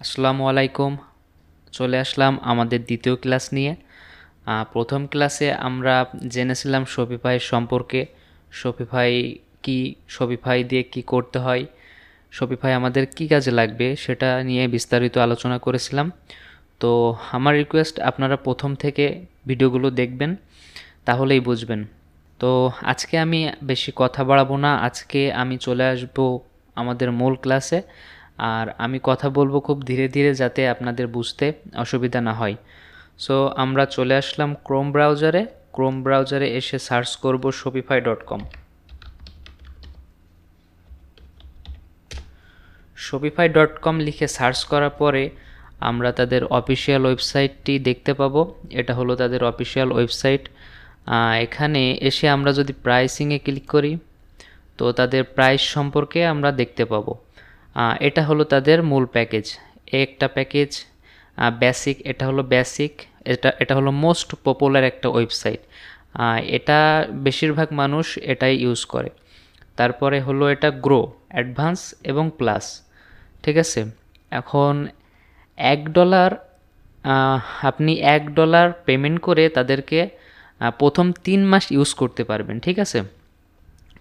আসসালামু আলাইকুম। চলে আসলাম আমাদের দ্বিতীয় ক্লাস নিয়ে। প্রথম ক্লাসে আমরা জেনেছিলাম শপিফাই সম্পর্কে। শপিফাই কি, শপিফাই দিয়ে কি করতে হয়, শপিফাই আমাদের কি কাজে লাগবে সেটা নিয়ে বিস্তারিত আলোচনা করেছিলাম। তো আমার রিকোয়েস্ট, আপনারা প্রথম থেকে ভিডিওগুলো দেখবেন, তাহলেই বুঝবেন। তো আজকে আমি বেশি কথা বাড়াবো না, আজকে আমি চলে আসব আমাদের মূল ক্লাসে। আর আমি কথা বলবো খুব ধীরে ধীরে, যাতে আপনাদের বুঝতে অসুবিধা না হয়। সো আমরা চলে আসলাম ক্রোম ব্রাউজারে এসে সার্চ করব shopify.com। shopify.com লিখে সার্চ করার পরে আমরা তাদের অফিসিয়াল ওয়েবসাইটটি দেখতে পাবো। এটা হলো তাদের অফিসিয়াল ওয়েবসাইট। এখানে এসে আমরা যদি প্রাইসিংয়ে ক্লিক করি, তো তাদের প্রাইস সম্পর্কে আমরা দেখতে পাবো। এটা হলো তাদের মূল প্যাকেজ। একটা প্যাকেজ বেসিক, এটা হলো বেসিক। এটা হলো মোস্ট পপুলার একটা ওয়েবসাইট। এটা বেশিরভাগ মানুষ এটাই ইউজ করে। তারপরে হলো এটা গ্রো, অ্যাডভান্স এবং প্লাস। ঠিক আছে। এখন $1, আপনি $1 পেমেন্ট করে তাদেরকে প্রথম 3 মাস ইউজ করতে পারবেন। ঠিক আছে।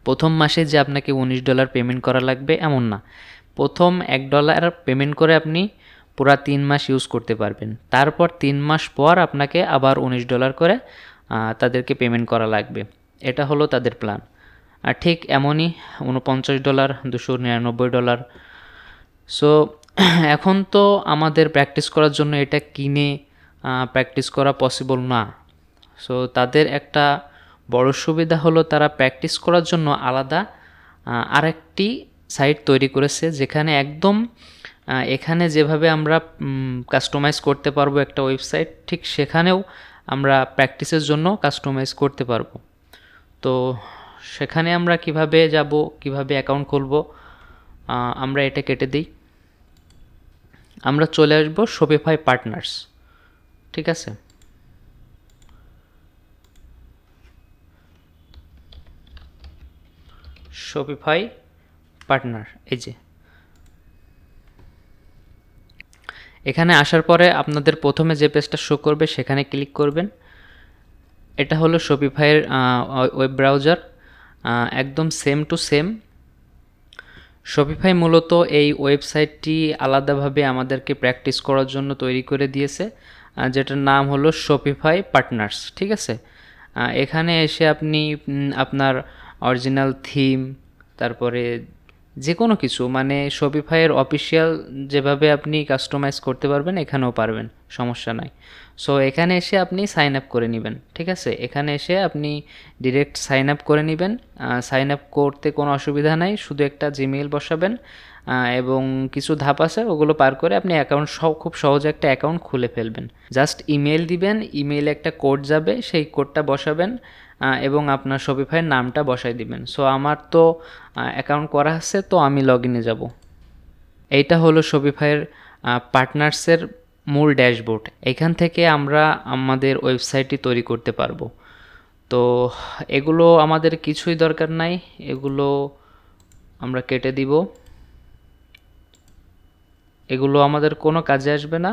প্রথম মাসে যে আপনাকে $19 পেমেন্ট করা লাগবে এমন না। প্রথম $1 পেমেন্ট করে আপনি পুরা 3 মাস ইউজ করতে পারবেন। তারপর 3 মাস পর আপনাকে আবার $19 করে তাদেরকে পেমেন্ট করা লাগবে। এটা হলো তাদের প্ল্যান। আর ঠিক এমনই $49, $299। সো এখন তো আমাদের প্র্যাকটিস করার জন্য এটা কিনে প্র্যাকটিস করা পসিবল না। সো তাদের একটা বড় সুবিধা হলো তারা প্র্যাকটিস করার জন্য আলাদা আরেকটি সাইট তৈরি করেছে, যেখানে একদম এখানে যেভাবে আমরা কাস্টমাইজ করতে পারবো একটা ওয়েবসাইট, ঠিক সেখানেও আমরা প্র্যাকটিসের জন্য কাস্টমাইজ করতে পারবো। তো সেখানে আমরা কিভাবে যাব, কিভাবে অ্যাকাউন্ট খুলব, আমরা এটা কেটে দিই। আমরা চলে আসবো শপিফাই পার্টনার্স। ঠিক আছে। শপিফাই পার্টনার, এই যে এখানে আসার পরে আপনাদের প্রথমে যে পেজটা শো করবে সেখানে ক্লিক করবেন। এটা হলো শপিফাইয়ের ওয়েব ব্রাউজার, একদম সেম টু সেম। শপিফাই মূলত এই ওয়েবসাইটটি আলাদাভাবে আমাদেরকে প্র্যাকটিস করার জন্য তৈরি করে দিয়েছে, যেটার নাম হলো শপিফাই পার্টনার্স। ঠিক আছে। এখানে এসে আপনি আপনার অরিজিনাল থিম, তারপরে যে কোনো কিছু, মানে শপিফাইয়ের অফিসিয়াল যেভাবে আপনি কাস্টমাইজ করতে পারবেন এখানেও পারবেন, সমস্যা নাই। সো এখানে এসে আপনি সাইন আপ করে নেবেন। ঠিক আছে। এখানে এসে আপনি ডিরেক্ট সাইন আপ করে নেবেন। সাইন আপ করতে কোনো অসুবিধা নাই, শুধু একটা জিমেইল বসাবেন এবং কিছু ধাপ আছে, ওগুলো পার করে আপনি অ্যাকাউন্ট খুব সহজে একটা অ্যাকাউন্ট খুলে ফেলবেন। জাস্ট ইমেল দিবেন, ইমেইলে একটা কোড যাবে, সেই কোডটা বসাবেন এবং আপনার শপিফাইয়ের নামটা বসাই দিবেন। সো আমার তো অ্যাকাউন্ট করা আছে, তো আমি লগ ইনে যাব। এইটা হলো শপিফাইয়ের পার্টনার্সের মূল ড্যাশবোর্ড। এখান থেকে আমরা আমাদের ওয়েবসাইটটি তৈরি করতে পারবো। তো এগুলো আমাদের কিছুই দরকার নাই, এগুলো আমরা কেটে দিব। এগুলো আমাদের কোনো কাজে আসবে না।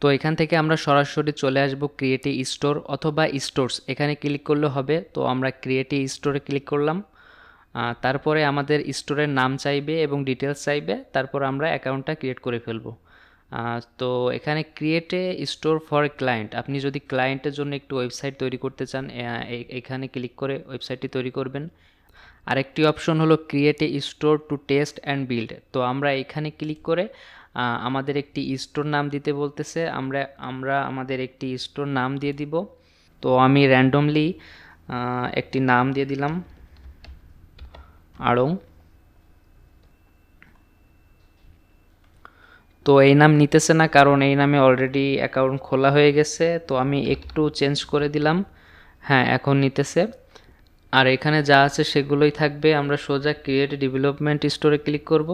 তো এখান থেকে আমরা সরাসরি চলে আসব ক্রিয়েট এ স্টোর অথবা স্টোরস, এখানে ক্লিক করলে হবে। তো আমরা ক্রিয়েট এ স্টোরে ক্লিক করলাম। তারপরে আমাদের স্টোরের নাম চাইবে এবং ডিটেলস চাইবে, তারপর আমরা অ্যাকাউন্টটা ক্রিয়েট করে ফেলবো। তো এখানে create a store for client, আপনি যদি ক্লায়েন্টের জন্য একটু ওয়েবসাইট তৈরি করতে চান, এখানে ক্লিক করে ওয়েবসাইটটি তৈরি করবেন। আরেকটি অপশন হলো create a store to test and build. তো আমরা এখানে ক্লিক করে আমাদের একটি স্টোর নাম দিতে বলতেছে, আমরা আমাদের একটি স্টোর নাম দিয়ে দিব। তো আমি র্যান্ডমলি একটি নাম দিয়ে দিলাম, আড়ং। তো এই নাম নিতেছে না, কারণ এই নামে অলরেডি অ্যাকাউন্ট খোলা হয়ে গেছে। তো আমি একটু চেঞ্জ করে দিলাম। হ্যাঁ, এখন নিতেছে। আর এখানে যা আছে সেগুলোই থাকবে। আমরা সোজা ক্রিয়েট ডেভেলপমেন্ট স্টোরে ক্লিক করব।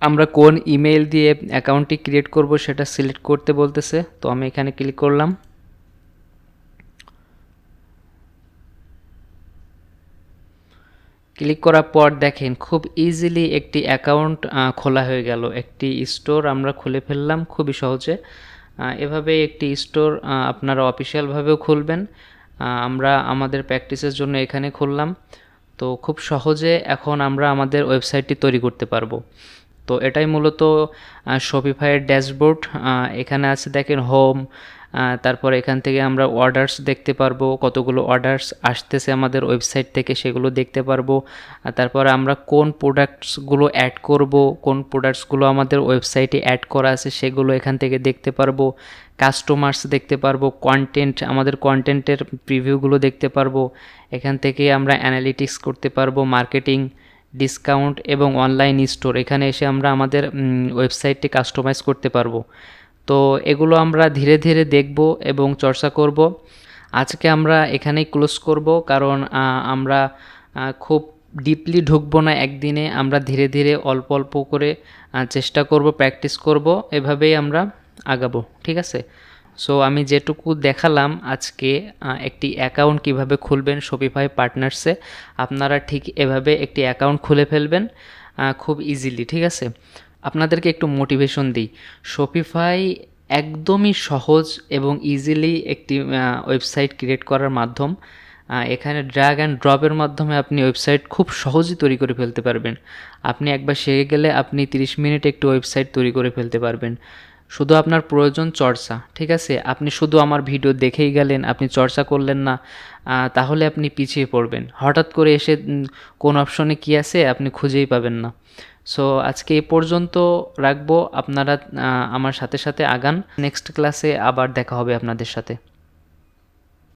আমরা কোন ইমেল দিয়ে অ্যাকাউন্টটি ক্রিয়েট করব সেটা সিলেক্ট করতে বলতেছে, তো আমি এখানে ক্লিক করলাম। ক্লিক করার পর দেখেন খুব ইজিলি একটি অ্যাকাউন্ট খোলা হয়ে গেল, একটি স্টোর আমরা খুলে ফেললাম খুবই সহজে। এভাবে একটি স্টোর আপনারা অফিসিয়ালভাবেও খুলবেন। আমরা আমাদের প্র্যাকটিসের জন্য এখানে খুললাম। তো খুব সহজে এখন আমরা আমাদের ওয়েবসাইটটি তৈরি করতে পারবো। তো এটাই মূলত শপিফাইয়ের ড্যাশবোর্ড। এখানে আছে দেখেন হোম, তারপর এখান থেকে আমরা অর্ডারস দেখতে পারবো, কতগুলো অর্ডারস আসতেছে আমাদের ওয়েবসাইট থেকে সেগুলো দেখতে পারবো। তারপর আমরা কোন প্রোডাক্টসগুলো অ্যাড করব, কোন প্রোডাক্টসগুলো আমাদের ওয়েবসাইটে অ্যাড করা আছে সেগুলো এখান থেকে দেখতে পারবো। কাস্টমার্স দেখতে পারবো, কন্টেন্ট, আমাদের কন্টেন্টের প্রিভিউগুলো দেখতে পারবো। এখান থেকে আমরা অ্যানালিটিক্স করতে পারবো, মার্কেটিং, ডিসকাউন্ট এবং অনলাইন স্টোর। এখানে এসে আমরা আমাদের ওয়েবসাইটটি কাস্টমাইজ করতে পারবো। তো এগুলো আমরা ধীরে ধীরে দেখব এবং চর্চা করব। আজকে আমরা এখানেই ক্লোজ করব, কারণ আমরা খুব ডিপলি ঢুকবো না একদিনে। আমরা ধীরে ধীরে অল্প অল্প করে চেষ্টা করব, প্র্যাকটিস করব, এভাবেই আমরা আগাবো, ঠিক আছে? সো আমি যেটুকু দেখালাম আজকে একটি অ্যাকাউন্ট কিভাবে খুলবেন শপিফাই পার্টনার্সে, আপনারা ঠিক এভাবে একটি অ্যাকাউন্ট খুলে ফেলবেন খুব ইজিলি, ঠিক আছে? আপনাদেরকে একটু মোটিভেশন দিই, শপিফাই একদমই সহজ এবং ইজিলি একটি ওয়েবসাইট ক্রিয়েট করার মাধ্যম। এখানে ড্র্যাগ অ্যান্ড ড্রপের মাধ্যমে আপনি ওয়েবসাইট খুব সহজেই তৈরি করে ফেলতে পারবেন। আপনি একবার শিখে গেলে আপনি 30 মিনিটে একটি ওয়েবসাইট তৈরি করে ফেলতে পারবেন। শুধু আপনার প্রয়োজন চর্চা, ঠিক আছে? আপনি শুধু আমার ভিডিও দেখেই গেলেন, আপনি চর্চা করলেন না, তাহলে আপনি পিছিয়ে পড়বেন। হঠাৎ করে এসে কোন অপশনে কী আছে আপনি খুঁজেই পাবেন না। সো আজকে এই পর্যন্ত রাখবো, আপনারা আমার সাথে সাথে আগান। নেক্সট ক্লাসে আবার দেখা হবে আপনাদের সাথে।